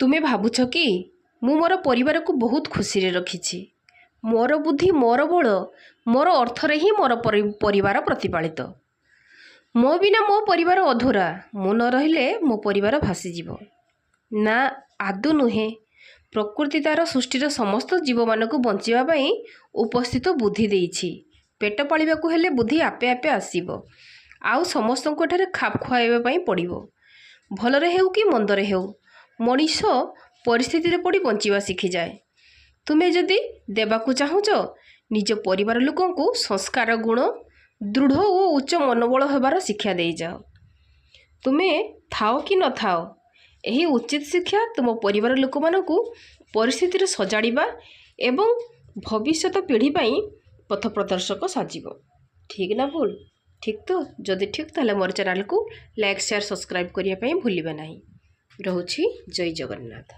ତୁମେ ଭାବୁଛ କି ମୁଁ ମୋର ପରିବାରକୁ ବହୁତ ଖୁସିରେ ରଖିଛି? ମୋର ବୁଦ୍ଧି, ମୋର ବଳ, ମୋର ଅର୍ଥରେ ହିଁ ମୋର ପରିବାର ପ୍ରତିପାଳିତ। ମୋ ବିନା ମୋ ପରିବାର ଅଧୁରା। ମୁଁ ନ ରହିଲେ ମୋ ପରିବାର ଭାସିଯିବ। ନା, ଆଦୌ ନୁହେଁ। ପ୍ରକୃତି ତା'ର ସୃଷ୍ଟିର ସମସ୍ତ ଜୀବମାନଙ୍କୁ ବଞ୍ଚିବା ପାଇଁ ଉପସ୍ଥିତ ବୁଦ୍ଧି ଦେଇଛି। ପେଟ ପାଳିବାକୁ ହେଲେ ବୁଦ୍ଧି ଆପେ ଆପେ ଆସିବ, ଆଉ ସମସ୍ତଙ୍କୁ ଏଠାରେ ଖାପ ଖୁଆଇବା ପାଇଁ ପଡ଼ିବ। ଭଲରେ ହେଉ କି ମନ୍ଦରେ ହେଉ, ମଣିଷ ପରିସ୍ଥିତିରେ ପଡ଼ି ବଞ୍ଚିବା ଶିଖିଯାଏ। ତୁମେ ଯଦି ଦେବାକୁ ଚାହୁଁଛ, ନିଜ ପରିବାର ଲୋକଙ୍କୁ ସଂସ୍କାର, ଗୁଣ, ଦୃଢ଼ ଓ ଉଚ୍ଚ ମନୋବଳ ହେବାର ଶିକ୍ଷା ଦେଇଯାଅ। ତୁମେ ଥାଅ କି ନଥାଅ, ଏହି ଉଚିତ ଶିକ୍ଷା ତୁମ ପରିବାର ଲୋକମାନଙ୍କୁ ପରିସ୍ଥିତିରେ ସଜାଡ଼ିବା ଏବଂ ଭବିଷ୍ୟତ ପିଢ଼ି ପାଇଁ ପଥ ପ୍ରଦର୍ଶକ ସାଜିବ। ଠିକ୍ ନା ଭୁଲ? ଠିକ୍ ତ? ଯଦି ଠିକ୍ ତାହେଲେ ମୋର ଚ୍ୟାନେଲକୁ ଲାଇକ୍, ସେୟାର, ସବସ୍କ୍ରାଇବ୍ କରିବା ପାଇଁ ଭୁଲିବେ ନାହିଁ। ରହୁଛି। ଜୟ ଜଗନ୍ନାଥ।